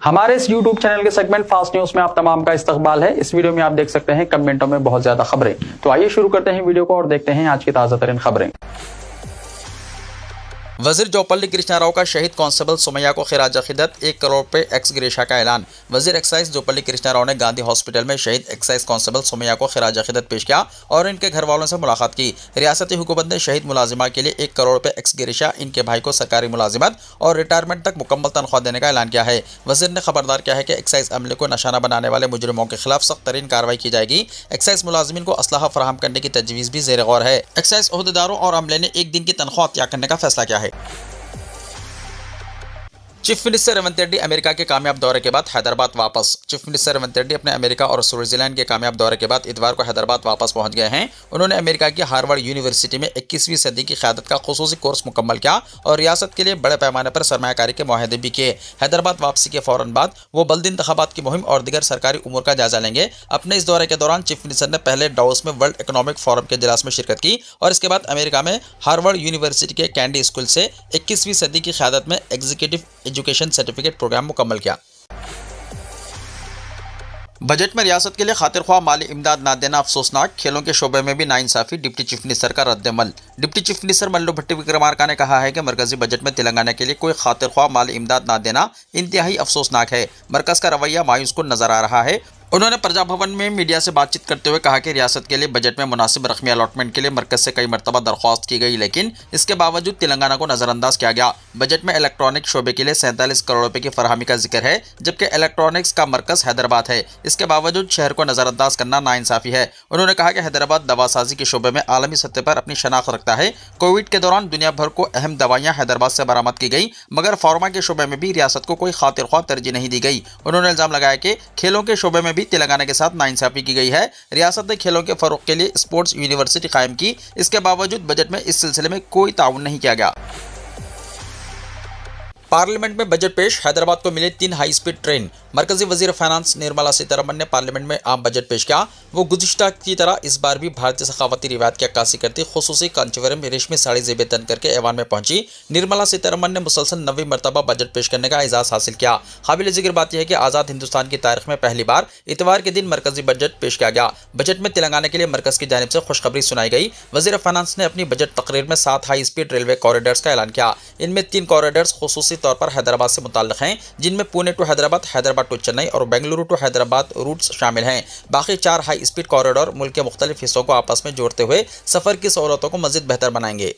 हमारे इस YouTube channel के सेगमेंट फास्ट न्यूज में आप तमाम का इस्तकबाल है। इस वीडियो में आप देख सकते हैं कमेंटों में बहुत ज्यादा खबरें। तो आइए शुरू करते हैं वीडियो को और देखते हैं आज की ताजा तरीन खबरें। वजीर जोपल्ली कृष्णा राव का शहीद कांस्टेबल सुमैया को खिराज अकीदत 1 करोड़ रुपए एक्स ग्रेशा का ऐलान। वजीर एक्साइज जोपल्ली कृष्णा राव ने गांधी हॉस्पिटल में शहीद एक्साइज कांस्टेबल सुमैया को खिराज अकीदत पेश किया और इनके घर वालों से मुलाकात की। रियासती हुकूमत ने शहीद मुलाजिमा के लिए 1 करोड़ रुपए एक्स ग्रेशा इनके भाई को सरकारी मुलाजिमत और रिटायरमेंट तक मुकम्मल तनख्वाह देने का ऐलान किया है। वजीर ने खबरदार किया है कि एक्साइज अमले को निशाना बनाने वाले मुजरिमों के खिलाफ सख्त तरीन कार्रवाई की जाएगी। एक्साइज मुलाजिमीन को असलहा फराहम करने की तजवीज़ भी ज़ेर गौर है। एक्साइज ओहदेदारों और अमले ने 1 दिन की तनख्वाह त्याग करने का फैसला किया है। Chief minister Revanth Reddy America के कामयाब दौरे के बाद हैदराबाद वापस। चीफ मिनिस्टर रेवंत रेड्डी अपने अमेरिका और स्विट्जरलैंड के कामयाब दौरे के बाद इतवार को हैदराबाद वापस पहुंच गए हैं। उन्होंने अमेरिका की हार्वर्ड यूनिवर्सिटी में 21वीं सदी की क़यादत का खुसूसी कोर्स मुकम्मल किया और रियासत के लिए बड़े पैमाने पर सरमायाकारी के मुआहदे भी किए। हैदराबाद वापसी के फौरन बाद वो बल्दी इंतखाबात की मुहिम और दीगर सरकारी उमूर का जायजा लेंगे। अपने इस दौरे के दौरान चीफ मिनिस्टर ने पहले डावोस में वर्ल्ड इकोनॉमिक फोरम के इजलास में शिरकत की और इसके बाद अमेरिका में हार्वर्ड यूनिवर्सिटी के कैंडी स्कूल से 21वीं सदी की क़यादत में एग्जीक्यूटिव एजुकेशन सर्टिफिकेट प्रोग्राम मुकम्मल किया। बजट में रियासत के लिए खातिर ख्वाह माली इमदाद ना देना अफसोसनाक। खेलों के शोबे में भी नाइंसाफी, डिप्टी चीफ मिनिस्टर का रद्द-ए-अमल। डिप्टी चीफ मिनिस्टर मल्लू भट्टी विक्रमार्का ने कहा है कि मरकजी बजट में तेलंगाना के लिए कोई खातिर ख्वाह माली इमदाद ना देना इंतहाई अफसोसनाक है। मरकज का रवैया मायूस कुन नजर आ रहा है। उन्होंने प्रजा भवन में मीडिया से बातचीत करते हुए कहा कि रियासत के लिए बजट में मुनासिब रकमी अलॉटमेंट के लिए मरकज से कई मरतबा दरख्वास्त की गई, लेकिन इसके बावजूद तेलंगाना को नज़रअंदाज किया गया। बजट में इलेक्ट्रॉनिक शोबे के लिए 47 करोड़ रुपए की फरहमी का जिक्र है, जबकि इलेक्ट्रॉनिक्स का मरकज हैदराबाद है। इसके बावजूद शहर को नज़रअंदाज करना नाइंसाफी है। उन्होंने कहा कि हैदराबाद दवासाजी के शोबे में आलमी सतह पर अपनी शनाख्त रखता है। कोविड के दौरान दुनिया भर को अहम दवाइयाँ हैदराबाद से बरामद की गई, मगर फार्मा के शोबे में भी रियासत को कोई खातिर ख्वाह तरजीह नहीं दी गई। उन्होंने इल्ज़ाम लगाया कि खेलों के शोबे में भी तेलंगाना के साथ नाइंसाफी की गई है। रियासत ने खेलों के फरोग के लिए स्पोर्ट्स यूनिवर्सिटी कायम की, इसके बावजूद बजट में इस सिलसिले में कोई ताउन नहीं किया गया। पार्लियामेंट में बजट पेश, हैदराबाद को मिले 3 हाई स्पीड ट्रेन। मरकजी वजीर फाइनेंस निर्मला सीतारमण ने पार्लियामेंट में आम बजट पेश किया। वो गुज़िश्ता की तरह इस बार भी भारतीय सखावती रिवायत की अक्कासी करती खुसूसी कांचीवरम रेशमी साड़ी ज़ेब तन करके ऐवान में पहुंची। निर्मला सीतारमण ने मुसलसल 9वीं मरतबा बजट पेश करने का एजाज़ हासिल किया। काबिल जिक्र बात यह है कि आज़ाद हिंदुस्तान की तारीख में पहली बार इतवार के दिन मरकजी बजट पेश किया गया। बजट में तेलंगाना के लिए मरकज़ की जानिब से खुशखबरी सुनाई गई। वजीर फाइनेंस ने अपनी बजट तकरीर में 7 हाई स्पीड रेलवे कॉरिडोर्स का ऐलान किया। इनमें 3 कॉरिडोर्स खुसूसी तौर पर हैदराबाद से मुताल्लिक़ हैं, जिनमें पुणे टू हैदराबाद, हैदराबाद टू चेन्नई और बेंगलुरु टू हैदराबाद रूट्स शामिल हैं। बाकी 4 हाई स्पीड कॉरिडोर मुल्क के मुख्तलिफ हिस्सों को आपस में जोड़ते हुए सफ़र की सहूलतों को मज़ीद बेहतर बनाएंगे।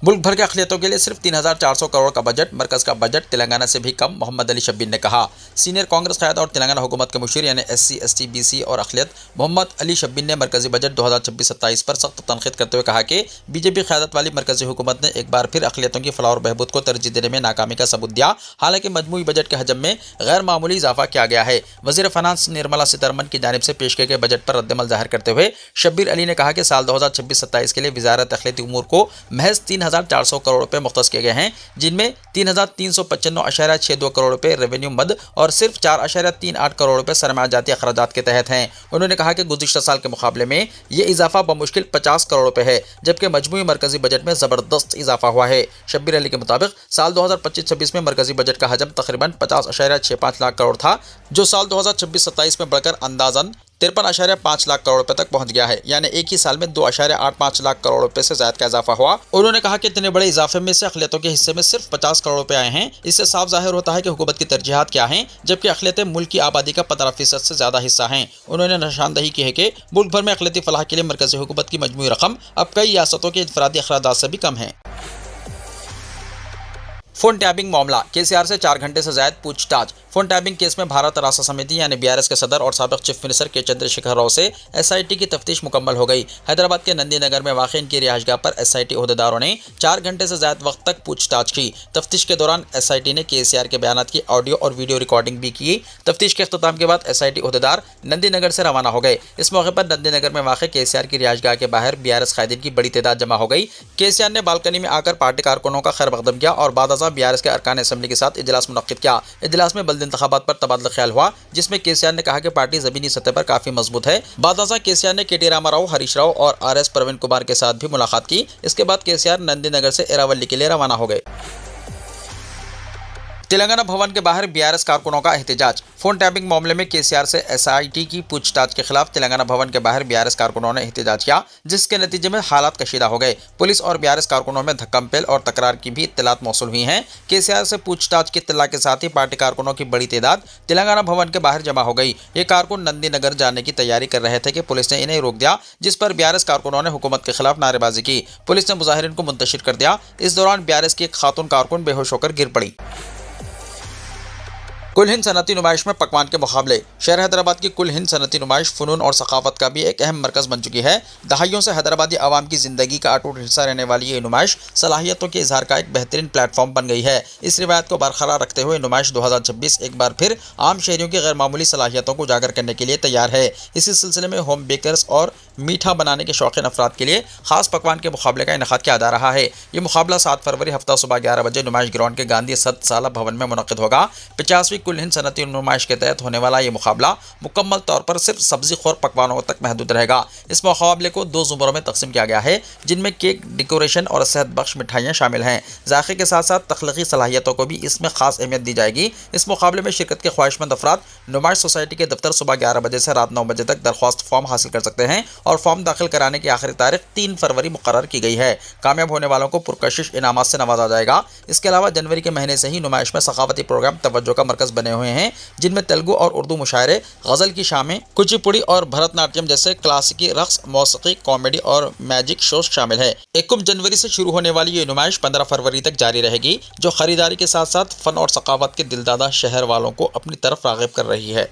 मुल्क भर के अक़लियतों के लिए सिर्फ 3400 करोड़ का बजट, मरकज़ का बजट तेलंगाना से भी कम, मोहम्मद अली शब्बीर ने कहा। सीनियर कांग्रेस क़यादा और तेलंगाना हुकूमत के मुशीर यानी SC, ST, BC और अक़लियत मोहम्मद अली शब्बीर ने मरकज़ी बजट 2026-27 पर सख्त तनक़ीद करते हुए कहा कि बीजेपी क़यादत वाली मरकज़ी हुकूमत ने एक बार फिर अक़लियतों की फ़लाह और बहबूद को तरजीह देने में नाकामी का सबूत दिया। हालांकि मजमूई बजट के हजम में गैर मामूली इजाफा किया गया है। वज़ीर फाइनेंस निर्मला सीतारमण की जानिब से पेश किए गए बजट पर रद्द-ए-अमल ज़ाहिर करते हुए शब्बीर अली ने कहा कि साल 2026-27 के लिए वज़ारत अक़लियती उमूर को महज 3400 करोड़ रुपए मुख्तस किए गए हैं, जिनमें 3395.62 करोड़ रुपए रेवेन्यू मद और सिर्फ 4.38 करोड़ रुपए सरमायाजाती अखराजात के तहत हैं। उन्होंने कहा कि गुज़िश्ता साल के मुकाबले में ये इजाफा बमुश्किल 50 करोड़ रुपए है, जबकि मजमूई मरकजी बजट में ज़बरदस्त इजाफा हुआ है। शब्बीर अली के मुताबिक साल 2025-26 में मरकजी बजट का हजम तकरीबन 50.65 लाख करोड़ था, जो साल 2026-27 में बढ़कर अंदाज़न 53.5 लाख करोड़ रुपए तक पहुंच गया है, यानी एक ही साल में 2.85 लाख करोड़ रुपए से ज्यादा का इजाफा हुआ। उन्होंने कहा कि इतने बड़े इजाफे में से अक़लियतों के हिस्से में सिर्फ 50 करोड़ रुपए आए हैं। इससे साफ जाहिर होता है कि हुकूमत की तरजीहात क्या हैं, जबकि अक़लियतें मुल्क की आबादी का 15% से ज्यादा हिस्सा हैं। उन्होंने निशानदही की है कि मुल्क भर में अक़लियती फलाह के लिए मरकज़ी हुकूमत की मजमूई रकम अब कई रियासतों के इनफरादी अखराजात से भी कम है। फोन टैपिंग मामला, KCR से 4 घंटे से ज्यादा पूछताछ। फोन टैपिंग केस में भारत राष्ट्र समिति यानी BRS के सदर और साबिक़ चीफ मिनिस्टर के चंद्रशेखर राव से SIT की तफ्तीश मुकम्मल हो गई। हैदराबाद के नंदी नगर में वाक़ इनकी रिहाइशगाह पर SIT अहदेदारों ने 4 घंटे से ज्यादा वक्त तक पूछताछ की। तफ्तीश के दौरान SIT ने KCR के बयानात की ऑडियो और वीडियो रिकॉर्डिंग भी की। तफ्तीश के अख्ताम के बाद SIT अहदेदार नंदी नगर से रवाना हो गए। इस मौके पर नंदी नगर में वाक़ KCR की रिहाइशगाह के बाहर BRS कायदीन की बड़ी तादाद जमा हो गई। KCR ने बालकनी में आकर पार्टी कारकुनों का खैर मकदम किया और बाद अज़ां BRS के अरकान असम्बली के साथ इजलास मुनक्किद किया। इजलास में बल्दी इंतखाबात पर तबादला ख्याल हुआ, जिसमें KCR ने कहा कि पार्टी ज़मीनी सतह पर काफ़ी मजबूत है। बाद अज़ां KCR ने KT रामाराव, हरीश राव और RS प्रवीण कुमार के साथ भी मुलाकात की। इसके बाद KCR नंदी नगर से एरावली के लिए रवाना हो गए। तेलंगाना भवन के बाहर बीआरएस कारकुनों का एहतजाज। फोन टैपिंग मामले में केसीआर से एसआईटी की पूछताछ के खिलाफ तेलंगाना भवन के बाहर बीआरएस कारकुनों ने एहतजाज किया, जिसके नतीजे में हालात कशीदा हो गए। पुलिस और बीआरएस कारकुनों में धक्कम-पेल और तकरार की भी इत्तलात मौसूल हुई हैं। केसीआर से पूछताछ की इत्तला के साथ ही पार्टी कारकुनों की बड़ी तादाद तेलंगाना भवन के बाहर जमा हो गई। ये कारकुन नंदी नगर जाने की तैयारी कर रहे थे कि पुलिस ने इन्हें रोक दिया, जिस पर बीआरएस कारकुनों ने हुकूमत के खिलाफ नारेबाजी की। पुलिस ने मुजाहिरीन को मुंतशिर कर दिया। इस दौरान बीआरएस की एक खातून कारकुन बेहोश होकर गिर पड़ी। कुल हिंद सनती नुमाइश में पकवान के मुकाबले। शहर हैदराबाद की कुल हिंद सनती नुमाइश फ़नून और सकाफत का भी एक अहम मरकज़ बन चुकी है। दहाइयों से हैदराबादी आवाम की ज़िंदगी का अटूट हिस्सा रहने वाली ये नुमाइश सलाहियतों के इजहार का एक बेहतरीन प्लेटफॉर्म बन गई है। इस रिवायत को बरकरार रखते हुए नुमाइश 2026 एक बार फिर आम शहरियों की गैर मामूली सलाहियतों को उजागर करने के लिए तैयार है। इसी सिलसिले में होम बेकर्स और मीठा बनाने के शौकीन अफराद के लिए खास पकवान के मुकाबले का इनेकाद किया जा रहा है। ये मुकाबला 7 फरवरी हफ्ता सुबह 11 बजे नुमाइश ग्राउंड के गांधी सदसाला भवन में मुनक़िद होगा। 50वीं कुल हिंद सनती नुमाइश के तहत होने वाला ये मुकाबला मुकम्मल तौर पर सिर्फ सब्जी खोर पकवानों तक महदूद रहेगा। इस मुकाबले को 2 ज़ुमरों में तकसीम किया गया है, जिनमें केक, डेकोरेशन और सेहत बख्श मिठाइयाँ शामिल हैं। जायके के साथ साथ तख्लीकी सलाहियतों को भी इसमें खास अहमियत दी जाएगी। इस मुकाबले में शिरकत के ख्वाहिशमंद अफराद नुमाइश सोसाइटी के दफ्तर सुबह 11 बजे से रात 9 बजे तक दरख्वास्त फॉर्म हासिल कर सकते हैं और फॉर्म दाखिल कराने की आखिरी तारीख 3 फरवरी मुकर्रर की गई है। कामयाब होने वालों को पुरकशिश इनामात से नवाजा जाएगा। इसके अलावा जनवरी के महीने से ही नुमाइश में सखावती प्रोग्राम तवज्जो का मरकज़ बने हुए हैं, जिनमें तेलुगु और उर्दू मुशायरे, गज़ल की शामें, कुचिपुड़ी और भरतनाट्यम जैसे क्लासिकी रक्स, मौसीकी, कॉमेडी और मैजिक शोज शामिल है। 1 जनवरी से शुरू होने वाली ये नुमाइश 15 फरवरी तक जारी रहेगी, जो खरीदारी के साथ साथ फ़न और सकावत के दिलदादा शहर वालों को अपनी तरफ राग़िब कर रही है।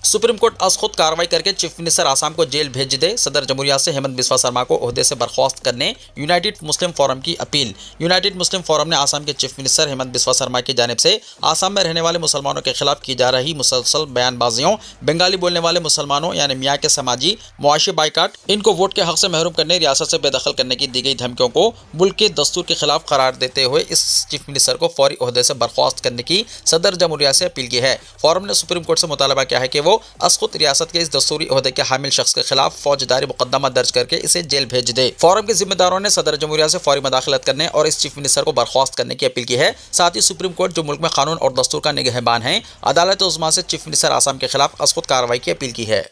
सुप्रीम कोर्ट आज खुद कार्रवाई करके चीफ मिनिस्टर आसाम को जेल भेज दे। सदर जमहूरिया से हेमंत बिस्वा शर्मा को ओहदे से बर्खास्त करने यूनाइटेड मुस्लिम फोरम की अपील। यूनाइटेड मुस्लिम फोरम ने आसाम के चीफ मिनिस्टर हेमंत बिस्वा शर्मा की जानिब से आसाम में रहने वाले मुसलमानों के खिलाफ की जा रही मुसलसल बयानबाजियों, बंगाली बोलने वाले मुसलमानों यानी मियाँ के समाजी मुआशी बाइकाट, इनको वोट के हक से महरूम करने, रियासत से बेदखल करने की दी गई धमकियों को मुल्क के दस्तूर के खिलाफ करार देते हुए इस चीफ मिनिस्टर को फौरी ओहदे से बर्खास्त करने की सदर जमहूरिया से अपील की है। फोरम ने सुप्रीम कोर्ट से मुतालबा किया है कि वो असकुत रियासत के इस दस्तूरी ओहदे के हामिल शख्स के खिलाफ फौजदारी मुकदमा दर्ज करके इसे जेल भेज दे। फोरम के जिम्मेदारों ने सदर जमहूरिया से फौरी मदाखलत करने और इस चीफ मिनिस्टर को बर्खास्त करने की अपील की है। साथ ही सुप्रीम कोर्ट, जो मुल्क में कानून और दस्तूर का निगहबान है, अदालत उज़्मा से चीफ मिनिस्टर आसाम के खिलाफ असकुत कार्रवाई की अपील की है।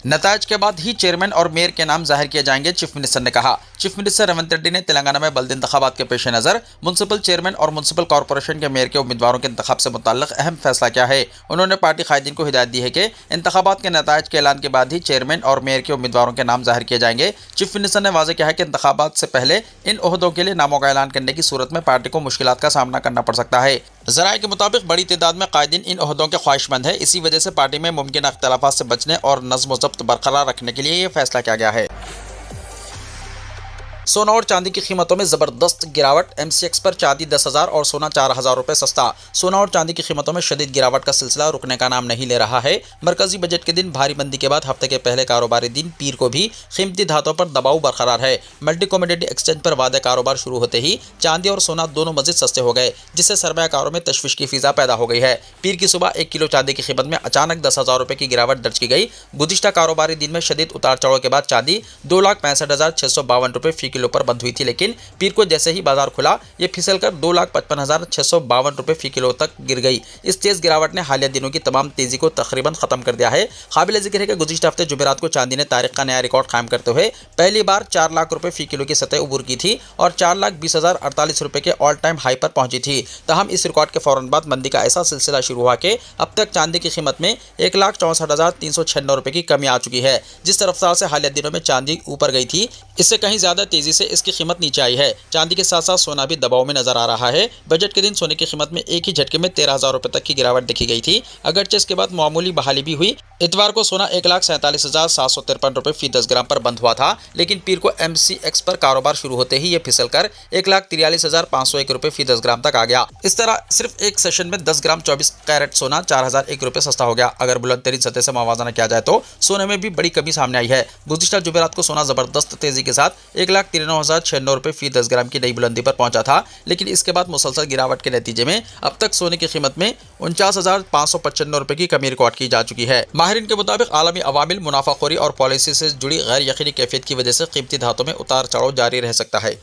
नतायज के बाद ही चेयरमैन और मेयर के नाम जाहिर किए जाएंगे, चीफ मिनिस्टर ने कहा। चीफ मिनिस्टर रेवंत रेड्डी ने तेलंगाना में बल्दी इंतखाबात के पेश नज़र म्युनिसिपल चेयरमैन और म्युनिसिपल कॉरपोरेशन के मेयर के उम्मीदवारों के इंतखाब से मुताल्लिक अहम फैसला किया है। उन्होंने पार्टी कायदीन को हिदायत दी है कि इंतखाबात के नतायज के ऐलान के बाद ही चेयरमैन और मेयर के उम्मीदवारों के नाम जाहिर किए जाएंगे। चीफ मिनिस्टर ने वाज़ेह किया है कि इंतखाबात से पहले इन ओहदों के लिए नामों का ऐलान करने की सूरत में पार्टी को मुश्किलात का सामना करना पड़ सकता है। ज़राए के मुताबिक बड़ी तादाद में कायदीन इन ओहदों के ख्वाहिशमंद है। इसी वजह से पार्टी में मुमकिन अख्तिलाफ़ात से बचने और नज़्म व ज़ब्त बरकरार रखने के लिए यह फैसला किया गया है। सोना और चांदी की कीमतों में ज़बरदस्त गिरावट। MCX पर चांदी 10,000 और सोना 4,000 रुपये सस्ता। सोना और चांदी की कीमतों में शदीद गिरावट का सिलसिला रुकने का नाम नहीं ले रहा है। मरकजी बजट के दिन भारी मंदी के बाद हफ्ते के पहले कारोबारी दिन पीर को भी कीमती धातों पर दबाव बरकरार है। मल्टी कमोडिटी एक्सचेंज पर वादे कारोबार शुरू होते ही चांदी और सोना दोनों मजीद सस्ते हो गए, जिससे सरमायाकारों में तशवीश की फिजा पैदा हो गई है। पीर की सुबह 1 किलो चांदी की कीमत में अचानक 10,000 रुपये की गिरावट दर्ज की गई। गुज़िश्ता कारोबारी दिन में शदीद उतार चढ़ाव के बाद चांदी 2,65,652 रुपये फी किलो पर बंद हुई थी, लेकिन पीर को जैसे ही बाजार खुला ये फिसलकर 2,55,652 रुपये फी किलो तक गिर गई। इस तेज गिरावट ने हालिया दिनों की तमाम तेजी को तकरीबन खत्म कर दिया है। काबिल जिक्र है कि गुज़िश्ता हफ्ते जुमेरात को चांदी ने तारीख का नया रिकॉर्ड कायम करते हुए पहली बार 4 लाख रुपये फी किलो की सतह उबूर की थी और 4,20,048 रुपये के ऑल टाइम हाई पर पहुंची थी। तहम इस रिकॉर्ड के फौरन बाद मंदी का ऐसा सिलसिला शुरू हुआ कि अब तक चांदी की कीमत में 1,64,396 रुपये की कमी आ चुकी है। जिस रफ्तार से हालिया दिनों में चांदी ऊपर गई थी, इससे कहीं ज़्यादा तेजी से इसकी कीमत नीचे आई है। चांदी के साथ साथ सोना भी दबाव में नजर आ रहा है। बजट के दिन सोने की कीमत में एक ही झटके में 13,000 रुपये तक की गिरावट देखी गई थी। अगरचे इसके बाद मामूली बहाली भी हुई। इतवार को सोना 1,47,753 रुपये फी 10 ग्राम पर बंद हुआ था, लेकिन पीर को MCX पर कारोबार शुरू होते ही ये फिसलकर 1,43,501 रुपये फी 10 ग्राम तक आ गया। इस तरह सिर्फ एक सेशन में 10 ग्राम 24 कैरेट सोना 4,001 रुपये सस्ता हो गया। अगर बुलंद तरीन सतह से मवाजना किया जाए तो सोने में भी बड़ी कमी सामने आई है। गुज़िश्ता जुमेरात को सोना जबरदस्त तेजी के साथ 1,93,096 रुपये फी 10 ग्राम की नई बुलंदी पर पहुंचा था, लेकिन इसके बाद मुसलसल गिरावट के नतीजे में अब तक सोने की कीमत में 49,595 रुपये की कमी रिकॉर्ड की जा चुकी है। माहिरीन के मुताबिक आलमी अवामिल, मुनाफाखोरी और पॉलिसी से जुड़ी गैर यकीनी कैफियत की वजह से कीमती धातों में उतार चढ़ाव जारी रह सकता है।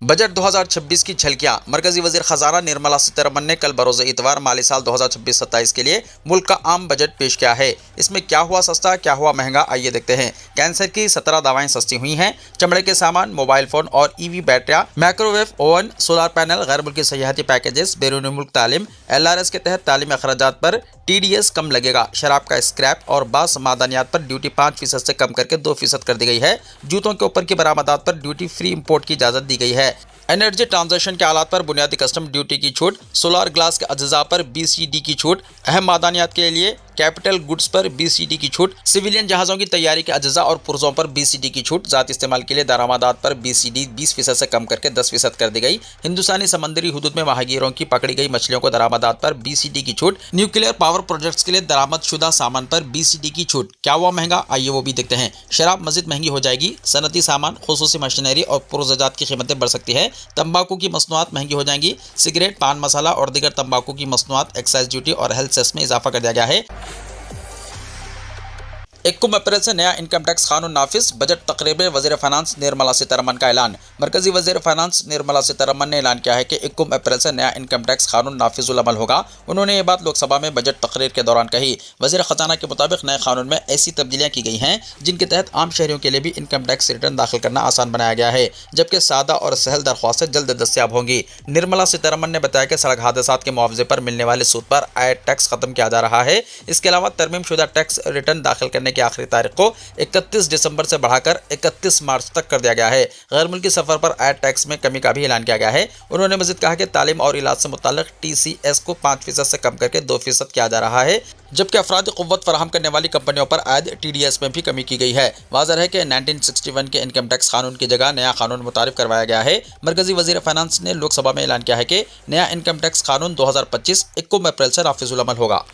बजट 2026 की झलकियां। मरकजी वजीर खजाना निर्मला सीतारमण ने कल बरोज इतवार माली साल 2026-27 के लिए मुल्क का आम बजट पेश किया है। इसमें क्या हुआ सस्ता, क्या हुआ महंगा, आइए देखते हैं। कैंसर की 17 दवाएं सस्ती हुई हैं। चमड़े के सामान, मोबाइल फोन और ईवी बैटरियां, माइक्रोवेव ओवन, सोलर पैनल, गैर मुल्की सयाहती पैकेजेस, बैरून मुल्क तालीम, LRS के तहत तालीमी अखराजात पर TDS कम लगेगा। शराब का स्क्रैप और बास मादनियात पर ड्यूटी 5% से कम करके 2% कर दी गई है। जूतों के ऊपर की बरामदात पर ड्यूटी फ्री इंपोर्ट की इजाजत दी गई है। एनर्जी ट्रांजैक्शन के आलात पर बुनियादी कस्टम ड्यूटी की छूट, सोलर ग्लास के अज्जा पर BCD की छूट, अहम मादनियात के लिए कैपिटल गुड्स पर BCD की छूट, सिविलियन जहाज़ों की तैयारी के अज्जा और पुर्जों पर BCD की छूट, ज़ाती इस्तेमाल के लिए दरामदात पर BCD 20% से कम करके 10% कर दी गई। हिंदुस्तानी समंदरी हुदूद में माहीगीरों की पकड़ी गई मछलियों को दरामदात पर BCD की छूट, न्यूक्लियर पावर प्रोजेक्ट्स के लिए दरामदशुदा सामान पर BCD की छूट। क्या हुआ महंगा, आइए वो भी देखते हैं। शराब मज़ीद महंगी हो जाएगी। सनती सामान, खुसूसी मशीनरी और पुरज़ात की कीमतें बढ़ सकती है। तंबाकू की मसनूआत महंगी हो जाएंगी। सिगरेट, पान मसाला और दीगर तंबाकू की मसनूआत एक्साइज ड्यूटी और हेल्थ सेस में इजाफा कर दिया गया है। 21 अप्रैल से नया इनकम टैक्स कानून नाफिज। बजट तकरीब में वज़ीर फाइनेंस निर्मला सीतारमण का ऐलान। मरकजी वज़ीर फाइनेंस निर्मला सीतारमण ने ऐलान किया है कि 21 अप्रैल से नया इनकम टैक्स कानून नाफिजुल अमल होगा। उन्होंने ये बात लोकसभा में बजट तकरीर के दौरान कही। वज़ीर खजाना के मुताबिक नए कानून में ऐसी तब्दीलियाँ की गई हैं जिनके तहत आम शहरियों के लिए भी इनकम टैक्स रिटर्न दाखिल करना आसान बनाया गया है, जबकि सादा और सहल दरख्वास्तें जल्द दस्तियाब होंगी। निर्मला सीतारमण ने बताया कि सड़क हादसात के मुआवजे पर मिलने वाले सूद पर आय टैक्स खत्म किया जा रहा है। इसके अलावा तरमीम शुदा टैक्स रिटर्न दाखिल करने की आखिरी तारीख को 31 दिसंबर से बढ़ाकर 31 मार्च तक कर दिया गया है। गैर मुल्की सफर पर आय टैक्स में कमी का भी ऐलान किया गया है। उन्होंने मज़ीद कहा कि तालीम और इलाज से मुताल्लिक TCS को 5% से कम करके 2% किया जा रहा है, जबकि अफरादी क़ुव्वत फराहम करने वाली कंपनियों पर आयद TDS में भी कमी की गई है। वाज़ह है कि 1961 के इनकम टैक्स कानून की जगह नया कानून मुतारिफ करवाया गया है। मरकजी वज़ीर फाइनेंस ने लोकसभा में ऐलान किया है कि नया इनकम टैक्स कानून 2025 21 अप्रैल से नाफिजुल अमल होगा।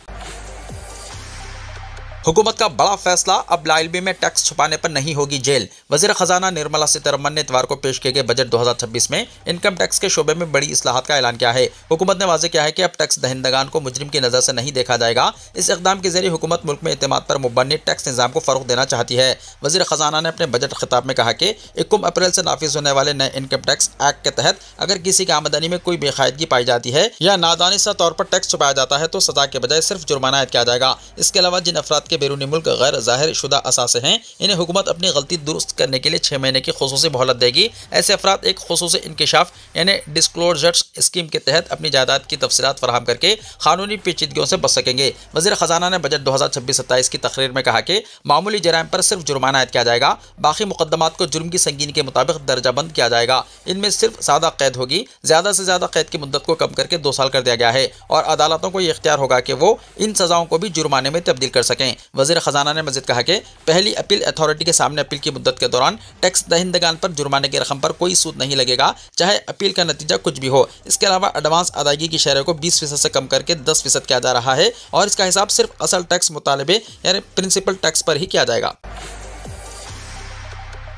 हुकूमत का बड़ा फैसला, अब लाइलबी में टैक्स छुपाने पर नहीं होगी जेल। वज़ीर खजाना निर्मला सीतारमण ने इतवार को पेश किए गए बजट 2026 में इनकम टैक्स के शोबे में बड़ी इस्लाहात का ऐलान किया है। हुकूमत ने वाज़ेह किया है कि अब टैक्स दहिंदगान को मुजरिम की नज़र से नहीं देखा जाएगा। इस इक़दाम के जरिए हुकूमत मुल्क में एतमाद पर मुबनी टैक्स निज़ाम को फ़रोग़ देना चाहती है। वज़ीर खजाना ने अपने बजट खिताब में कहा कि 21 अप्रैल से नाफिज होने वाले नए इनकम टैक्स एक्ट के तहत अगर किसी की आमदनी में कोई बेकायदगी पाई जाती है या नादानिसा तौर पर टैक्स छुपाया जाता है तो सजा के बजाय सिर्फ जुर्माना आयद किया जाएगा। इसके अलावा जिन अफराद के बैरूनी मुल्क ज़ाहिर शुदा असासे हैं, इन्हें हुकूमत अपनी गलती दुरुस्त करने के लिए 6 महीने की खुसूसी मोहलत देगी। ऐसे अफराद एक खुसूसी इंकिशाफ यानी डिस्क्लोजर्स स्कीम के तहत अपनी जायदाद की तफसीलात फराहम करके कानूनी पेचीदगियों से बच सकेंगे। वज़ीर खजाना ने बजट 2026-27 की तकरीर में कहा कि मामूली जराइम पर सिर्फ जुर्माना आयद किया जाएगा। बाकी मुकदमात को जुर्म की संगीनी के मुताबिक दर्जाबंद किया जाएगा। इनमें सिर्फ सादा कैद होगी। ज़्यादा से ज़्यादा कैद की मुद्दत को कम करके 2 साल कर दिया गया है और अदालतों को यह इख्तियार होगा कि वो इन सज़ाओं को भी जुर्माने में तब्दील कर सकें। वज़ीर खजाना ने मज़ीद कहा कि पहली अपील अथॉरिटी के सामने अपील की मुद्दत के दौरान टैक्स दहिंदगान पर जुर्माने की रकम पर कोई सूद नहीं लगेगा, चाहे अपील का नतीजा कुछ भी हो। इसके अलावा एडवांस अदायगी की शरह को 20% से कम करके 10% किया जा रहा है और इसका हिसाब सिर्फ असल टैक्स मुतालबे यानी प्रिंसिपल टैक्स पर ही किया जाएगा।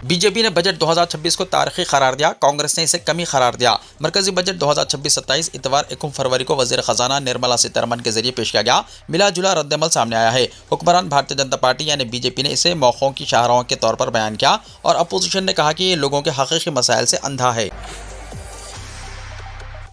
बीजेपी ने बजट 2026 को तारीखी करार दिया, कांग्रेस ने इसे कमी करार दिया। मरकजी बजट 2026-27 इतवार 21 फरवरी को वज़ीर खजाना निर्मला सीतारमण के जरिए पेश किया गया। मिला जुला रद्दमल सामने आया है। हुक्मरान भारतीय जनता पार्टी यानी बीजेपी ने इसे मौक़ों की शाहराहों के तौर पर बयान किया और अपोजिशन ने कहा कि ये लोगों के हकीकी मसाइल से अंधा है।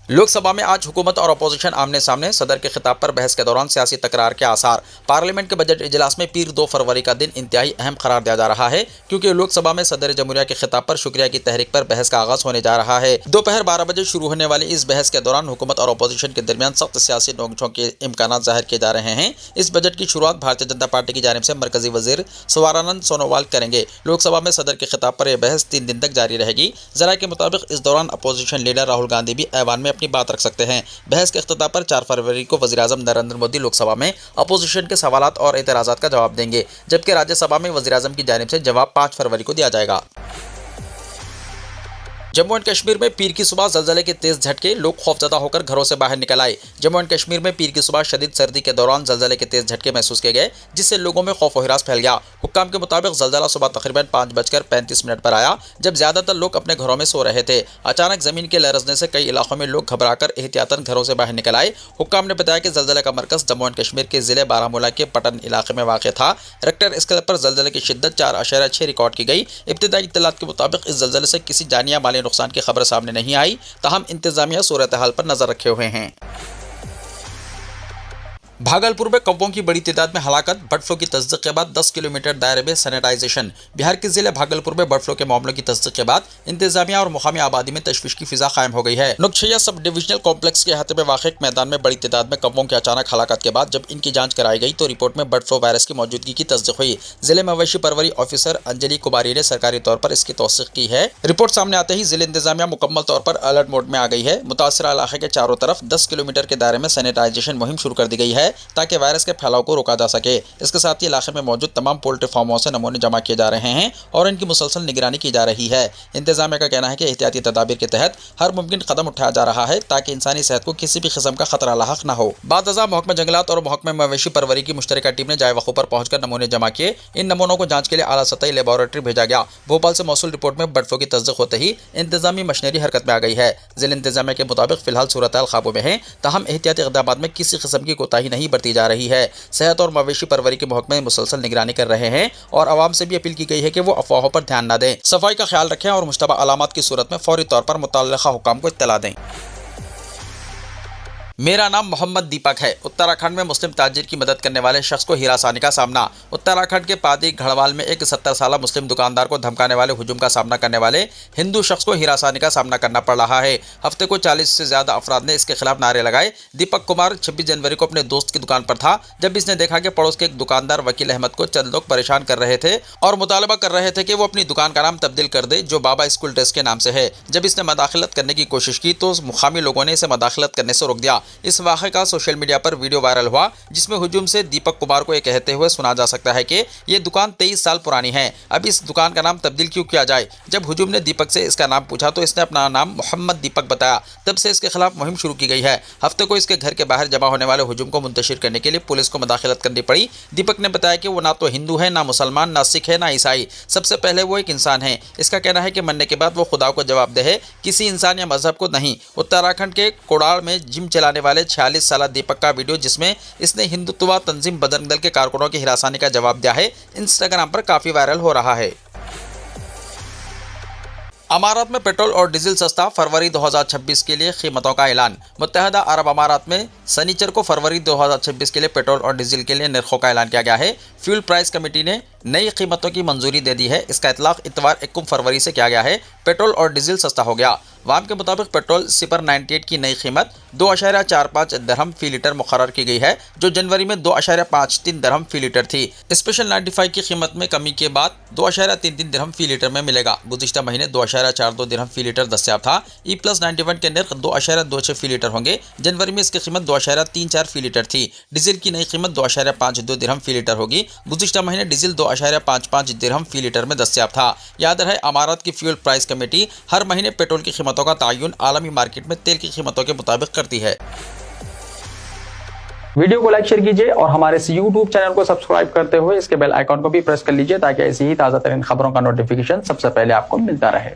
लोकसभा में आज हुकूमत और अपोजिशन आमने सामने। सदर के खिताब पर बहस के दौरान सियासी तकरार के आसार। पार्लियामेंट के बजट इजलास में पीर 2 फरवरी का दिन इंतहाई अहम करार दिया जा रहा है, क्योंकि लोकसभा में सदर जमहूरिया के खिताब पर शुक्रिया की तहरीक पर बहस का आगाज होने जा रहा है। दोपहर 12 बजे शुरू होने वाली इस बहस के दौरान हुकूमत और अपोजिशन के दरमियान सख्त सियासी नोकझोंक के इम्कानात जाहिर किए जा रहे हैं। इस बजट की शुरुआत भारतीय जनता पार्टी की जानिब से मरकजी वजीर सवारानंद सोनोवाल करेंगे। लोकसभा में सदर के खिताब पर यह बहस 3 दिन तक जारी रहेगी। ज़राए के मुताबिक इस दौरान अपोजिशन लीडर राहुल गांधी भी ऐवान में अपनी बात रख सकते हैं। बहस के इख्तिताम पर 4 फरवरी को वज़ीर-ए-आज़म नरेंद्र मोदी लोकसभा में अपोजिशन के सवालात और एतराज़ात का जवाब देंगे, जबकि राज्यसभा में वज़ीर-ए-आज़म की जानिब से जवाब 5 फरवरी को दिया जाएगा। जम्मू एंड कश्मीर में पीर की सुबह ज़लज़ले के तेज झटके, लोग खौफजदा होकर घरों से बाहर निकल आए। जम्मू एंड कश्मीर में पीर की सुबह शदीद सर्दी के दौरान ज़लज़ले के तेज झटके महसूस किए गए, जिससे लोगों में खौफ व हिरास फैल गया। हुक्काम के मुताबिक ज़लज़ला सुबह तकरीबन 5:35 पर आया, जब ज़्यादातर लोग अपने घरों में सो रहे थे। अचानक ज़मीन के लरज़ने से कई इलाकों में लोग घबराकर एहतियातन घरों से बाहर निकल आए। हुक्काम ने बताया कि ज़लज़ले का मरकज़ जम्मू एंड कश्मीर के ज़िले बारामूला के पटन इलाके में वाक़ था। रेक्टर स्केल पर ज़लज़ले की शिद्दत 4.6 रिकॉर्ड की गई। इब्तिदाई इत्तलात के मुताबिक इस ज़लज़ले से किसी जानी या माली माली नुकसान की खबर सामने नहीं आई, ताहम इंतजामिया सूरत हाल पर नजर रखे हुए हैं। भागलपुर में कौवों की बड़ी तादाद में हलाकत, बर्ड फ्लू की तस्दीक के बाद 10 किलोमीटर दायरे में सैनिटाइजेशन। बिहार के जिले भागलपुर में बर्ड फ्लू के मामलों की तस्दीक के बाद इंतजामिया और मुकामी आबादी में तशवीश की फिजा कायम हो गई है। नुकशैया सब डिविजनल कॉम्प्लेक्स के अहाते में वाक़ मैदान में बड़ी तादाद में कौवों की अचानक हलाकत के बाद जब इनकी जांच कराई गई तो रिपोर्ट में बर्ड फ्लू वायरस की मौजूदगी की तस्दीक हुई। जिले मवेशी परवरी ऑफिसर अंजलि कुमारी ने सरकारी तौर पर इसकी तौसीक की है। रिपोर्ट सामने आते ही जिले इंतजामिया मुकम्मल तौर पर अलर्ट मोड में आ गई है। मुतासरा इलाके के चारों तरफ 10 किलोमीटर के दायरे में सैनिटाइजेशन मुहिम शुरू कर दी गई है ताकि वायरस के फैलाव को रोका जा सके। इसके साथ ही इलाके में मौजूद तमाम पोल्ट्री फार्मों से नमूने जमा किए जा रहे हैं और इनकी मुसलसल निगरानी की जा रही है। इंतजामिया का कहना है कि एहतियाती तदाबीर के तहत हर मुमकिन कदम उठाया जा रहा है ताकि इंसानी सेहत को किसी भी किस्म का खतरा लाहक न हो। बादअज़ा महकमा जंगलात और महकमा मवेशी परवरी की मुश्तरका टीम ने जाए वक़्फ़ पर पहुंचकर नमूने जमा किए। इन नमूनों को जांच के लिए आला सतही लेबोरेटरी भेजा गया। भोपाल से मौसूल रिपोर्ट में बर्ड फ्लू की तस्दीक होते ही इंतजामी मशीनरी हरकत में आ गई है। जिला इंतजामिया के मुताबिक फिलहाल सूरत हाल काबू में है, ताहम एहतियाती इक़दामात में किसी किस्म की कोताही नहीं बरती जा रही है। सेहत और मवेशी परवरी के महकमे मुसलसल निगरानी कर रहे हैं और आवाम से भी अपील की गई है कि वो अफवाहों पर ध्यान न दें, सफाई का ख्याल रखें और मुश्तबा अलामत की सूरत में फौरी तौर पर मुतल्लिका हुकाम को इत्तला दें। मेरा नाम मोहम्मद दीपक है। उत्तराखंड में मुस्लिम ताजिर की मदद करने वाले शख्स को हिरासानी का सामना। उत्तराखंड के पादी घड़वाल में एक 70 साला मुस्लिम दुकानदार को धमकाने वाले हुजूम का सामना करने वाले हिंदू शख्स को हिरासानी का सामना करना पड़ रहा है। हफ्ते को 40 से ज्यादा अफराद ने इसके खिलाफ नारे लगाए। दीपक कुमार 26 जनवरी को अपने दोस्त की दुकान पर था जब इसने देखा कि पड़ोस के एक दुकानदार वकील अहमद को चंद लोग परेशान कर रहे थे और मुतालबा कर रहे थे कि वो अपनी दुकान का नाम तब्दील कर दे जो बाबा स्कूल ड्रेस के नाम से है। जब इसने मदाखलत करने की कोशिश की तो मुकामी लोगों ने इसे मदाखलत करने से रोक दिया। इस वाक़े का सोशल मीडिया पर वीडियो वायरल हुआ जिसमें हुजूम से दीपक कुमार को यह कहते हुए सुना जा सकता है कि ये दुकान 23 साल पुरानी है, अब इस दुकान का नाम तब्दील क्यों किया जाए। जब हुजूम ने दीपक से इसका नाम पूछा तो इसने अपना नाम मोहम्मद दीपक बताया। तब से इसके खिलाफ मुहिम शुरू की गई है। हफ्ते को इसके घर के बाहर जमा होने वाले हुजूम को मुंतशिर करने के लिए पुलिस को मदाखलत करनी पड़ी। दीपक ने बताया कि वो ना तो हिंदू है, ना मुसलमान, ना सिख है, ना ईसाई। सबसे पहले वो एक इंसान है। इसका कहना है कि मरने के बाद वो खुदा को जवाबदेह है, किसी इंसान या मजहब को नहीं। उत्तराखंड के कोड़ाड़ में जिम चलाने वाले 46 साल दीपक का वीडियो जिसमें इसने हिंदुत्व तंजीम बजरंग दल के कारकुनों की हिरासानी का जवाब दिया है, इंस्टाग्राम पर काफी वायरल हो रहा है। अमारात में पेट्रोल और डीजल सस्ता, फरवरी 2026 के लिए कीमतों का ऐलान। मुत्तहदा अरब अमारात में शनिचर को फरवरी 2026 के लिए पेट्रोल और डीजल के लिए निर्खों का ऐलान किया गया है। फ्यूल प्राइस कमेटी ने नई कीमतों की मंजूरी दे दी है। इसका इतलाक इतवार 21 फरवरी से किया गया है। पेट्रोल और डीजल सस्ता हो गया। वाम के मुताबिक पेट्रोल सुपर 98 की नई कीमत 2.45 दिरहम फी लीटर मुकर्रर की गई है, जो जनवरी में 2.53 दिरहम फी लीटर थी। स्पेशल 95 की कीमत में कमी के बाद 2.33 दिरहम फी लीटर में मिलेगा। गुज़िश्ता महीने 2.42 दिरहम फी लीटर दस्तयाब था। E+91 के निर्ख 2.26 फी लीटर होंगे। जनवरी में इसकी कीमत 2.34 फी लीटर थी। डीजल की नई कीमत 2.52 दिरहम फी लीटर होगी। गुज़िश्ता महीने डीजल 2.55 दिरहम फी लीटर में दस्तयाब था। याद रहे, अमारात की फ्यूल प्राइस कमेटी हर महीने पेट्रोल की कीमतों का तयन आलमी मार्केट में तेल की कीमतों के मुताबिक करती है। वीडियो को लाइक शेयर कीजिए और हमारे इस YouTube चैनल को सब्सक्राइब करते हुए इसके बेल आइकॉन को भी प्रेस कर लीजिए ताकि ऐसी ही ताज़ा तरीन खबरों का नोटिफिकेशन सबसे पहले आपको मिलता रहे।